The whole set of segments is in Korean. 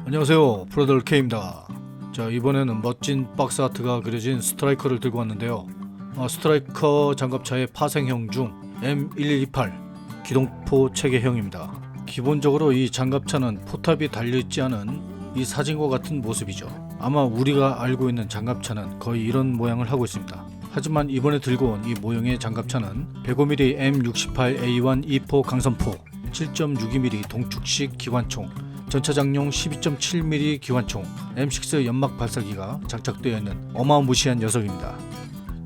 안녕하세요, 프로들 K입니다. 자, 이번에는 멋진 박스 아트가 그려진 스트라이커를 들고 왔는데요. 스트라이커 장갑차의 파생형 중 M1128 기동포 체계형입니다. 기본적으로 이 장갑차는 포탑이 달려있지 않은 이 사진과 같은 모습이죠. 아마 우리가 알고 있는 장갑차는 거의 이런 모양을 하고 있습니다. 하지만 이번에 들고 온 이 모형의 장갑차는 105mm M68A1 E4 강선포, 7.62mm 동축식 기관총, 전차장용 12.7mm 기관총, M6 연막 발사기가 장착되어 있는 어마무시한 녀석입니다.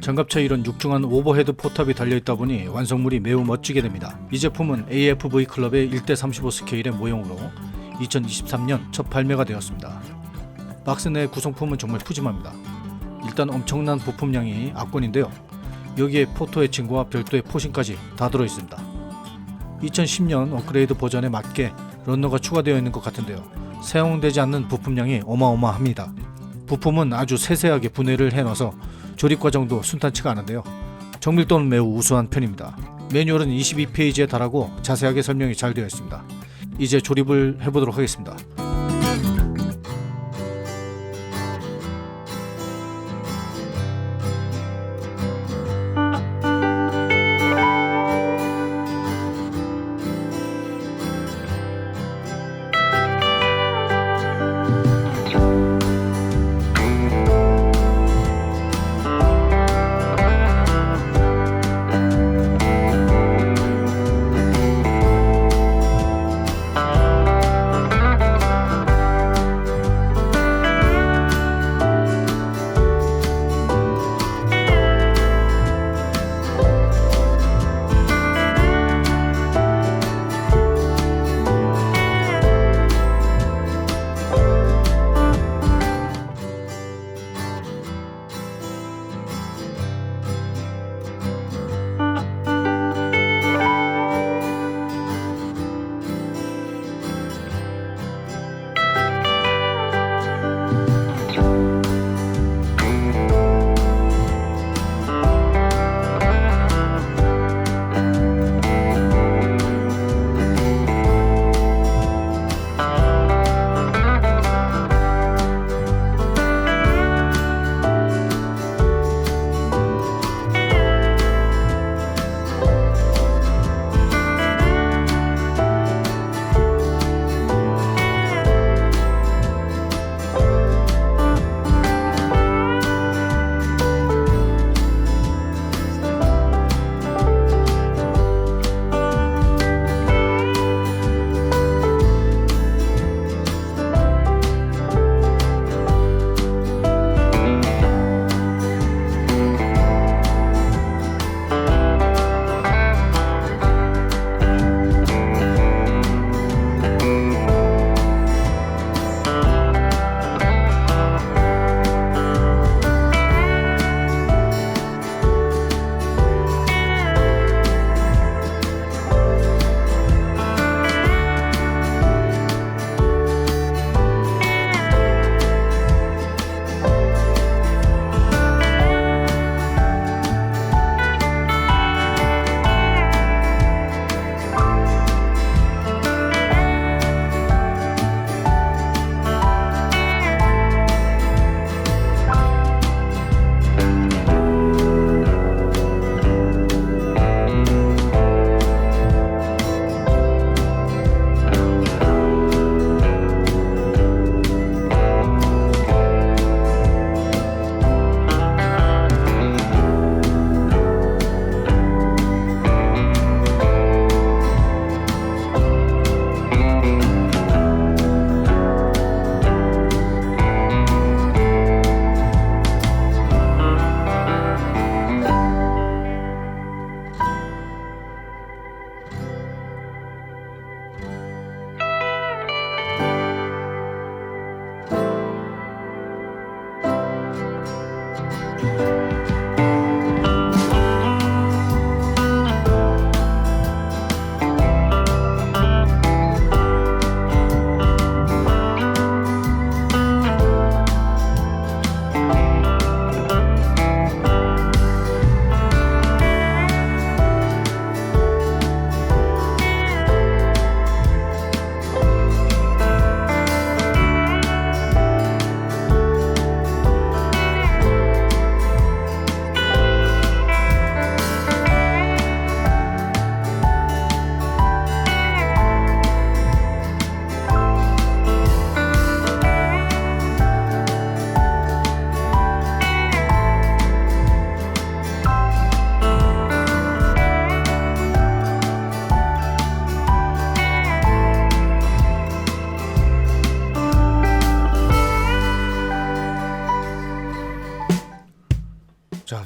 장갑차에 이런 육중한 오버헤드 포탑이 달려있다 보니 완성물이 매우 멋지게 됩니다. 이 제품은 AFV 클럽의 1:35 스케일의 모형으로 2023년 첫 발매가 되었습니다. 박스 내 구성품은 정말 푸짐합니다. 일단 엄청난 부품량이 압권인데요. 여기에 포토 애칭과 별도의 포신까지 다 들어있습니다. 2010년 업그레이드 버전에 맞게 런너가 추가되어 있는 것 같은데요. 사용되지 않는 부품량이 어마어마합니다. 부품은 아주 세세하게 분해를 해놔서 조립 과정도 순탄치가 않은데요. 정밀도는 매우 우수한 편입니다. 매뉴얼은 22페이지에 달하고 자세하게 설명이 잘 되어 있습니다. 이제 조립을 해보도록 하겠습니다.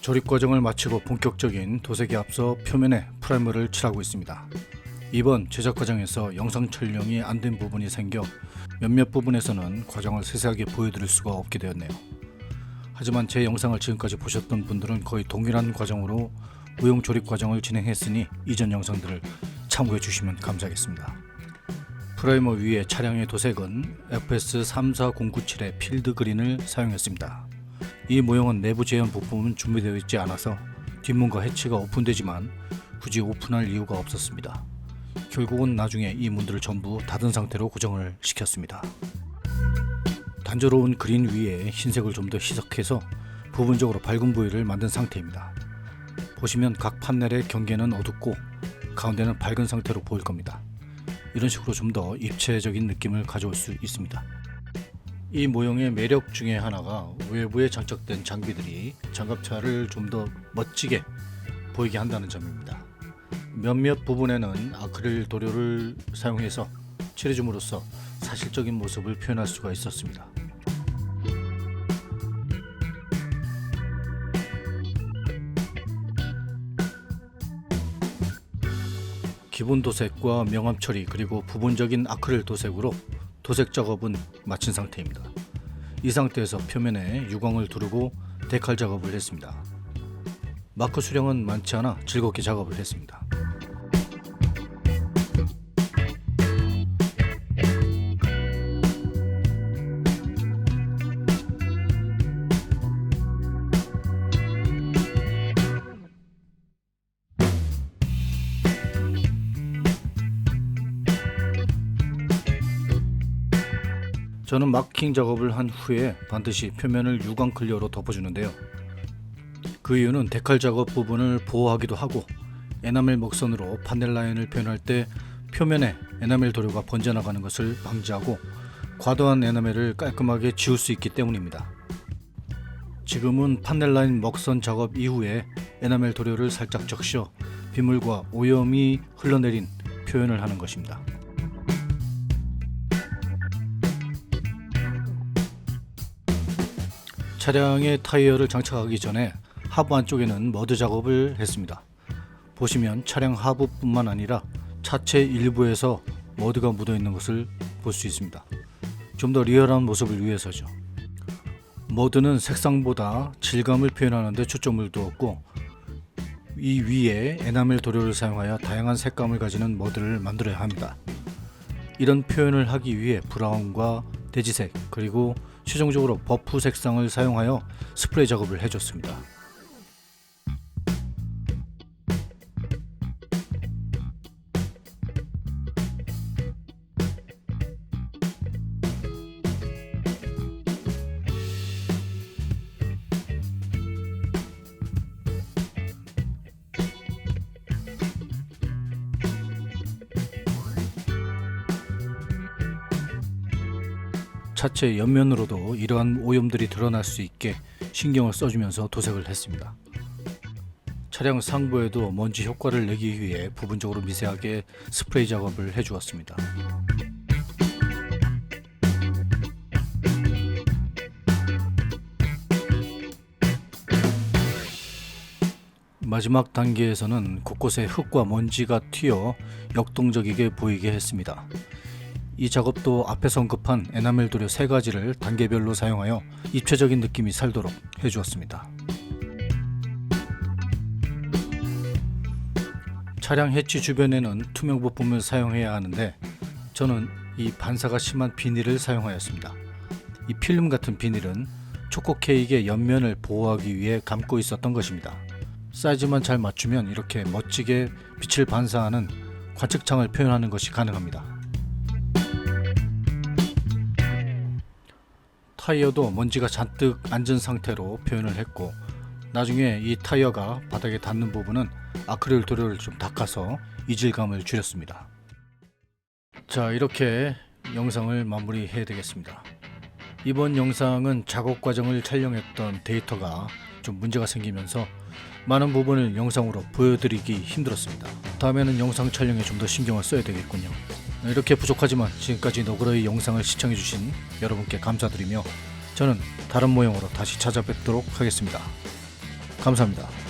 조립 과정을 마치고 본격적인 도색에 앞서 표면에 프라이머를 칠하고 있습니다. 이번 제작 과정에서 영상 촬영이 안 된 부분이 생겨 몇몇 부분에서는 과정을 세세하게 보여드릴 수가 없게 되었네요. 하지만 제 영상을 지금까지 보셨던 분들은 거의 동일한 과정으로 무용 조립 과정을 진행했으니 이전 영상들을 참고해 주시면 감사하겠습니다. 프라이머 위에 차량의 도색은 FS34097의 필드 그린을 사용했습니다. 이 모형은 내부 제한 부품은 준비되어 있지 않아서 뒷문과 해치가 오픈되지만 굳이 오픈할 이유가 없었습니다. 결국은 나중에 이 문들을 전부 닫은 상태로 고정을 시켰습니다. 단조로운 그린 위에 흰색을 좀 더 희석해서 부분적으로 밝은 부위를 만든 상태입니다. 보시면 각 판넬의 경계는 어둡고 가운데는 밝은 상태로 보일 겁니다. 이런 식으로 좀 더 입체적인 느낌을 가져올 수 있습니다. 이 모형의 매력 중에 하나가 외부에 장착된 장비들이 장갑차를 좀 더 멋지게 보이게 한다는 점입니다. 몇몇 부분에는 아크릴 도료를 사용해서 칠해줌으로써 사실적인 모습을 표현할 수가 있었습니다. 기본 도색과 명암 처리 그리고 부분적인 아크릴 도색으로 도색 작업은 마친 상태입니다. 이 상태에서 표면에 유광을 두르고 데칼 작업을 했습니다. 마크 수량은 많지 않아 즐겁게 작업을 했습니다. 저는 마킹 작업을 한 후에 반드시 표면을 유광 클리어로 덮어주는데요. 그 이유는 데칼 작업 부분을 보호하기도 하고 에나멜 먹선으로 판넬 라인을 표현할 때 표면에 에나멜 도료가 번져나가는 것을 방지하고 과도한 에나멜을 깔끔하게 지울 수 있기 때문입니다. 지금은 판넬 라인 먹선 작업 이후에 에나멜 도료를 살짝 적셔 빗물과 오염이 흘러내린 표현을 하는 것입니다. 차량의 타이어를 장착하기 전에 하부 안쪽에는 머드 작업을 했습니다. 보시면 차량 하부뿐만 아니라 차체 일부에서 머드가 묻어 있는 것을 볼 수 있습니다. 좀 더 리얼한 모습을 위해서죠. 머드는 색상보다 질감을 표현하는 데 초점을 두었고 이 위에 에나멜 도료를 사용하여 다양한 색감을 가지는 머드를 만들어야 합니다. 이런 표현을 하기 위해 브라운과 대지색 그리고 최종적으로 버프 색상을 사용하여 스프레이 작업을 해줬습니다. 차체 옆면으로도 이러한 오염들이 드러날 수 있게 신경을 써주면서 도색을 했습니다. 차량 상부에도 먼지 효과를 내기 위해 부분적으로 미세하게 스프레이 작업을 해주었습니다. 마지막 단계에서는 곳곳에 흙과 먼지가 튀어 역동적이게 보이게 했습니다. 이 작업도 앞에서 언급한 에나멜 도료 3가지를 단계별로 사용하여 입체적인 느낌이 살도록 해주었습니다. 차량 해치 주변에는 투명 부품을 사용해야 하는데 저는 이 반사가 심한 비닐을 사용하였습니다. 이 필름 같은 비닐은 초코 케이크의 옆면을 보호하기 위해 감고 있었던 것입니다. 사이즈만 잘 맞추면 이렇게 멋지게 빛을 반사하는 관측창을 표현하는 것이 가능합니다. 타이어도 먼지가 잔뜩 앉은 상태로 표현을 했고 나중에 이 타이어가 바닥에 닿는 부분은 아크릴 도료를 좀 닦아서 이질감을 줄였습니다. 자, 이렇게 영상을 마무리해야 되겠습니다. 이번 영상은 작업 과정을 촬영했던 데이터가 좀 문제가 생기면서 많은 부분을 영상으로 보여드리기 힘들었습니다. 다음에는 영상 촬영에 좀 더 신경을 써야 되겠군요. 이렇게 부족하지만 지금까지 너그러이 영상을 시청해주신 여러분께 감사드리며 저는 다른 모형으로 다시 찾아뵙도록 하겠습니다. 감사합니다.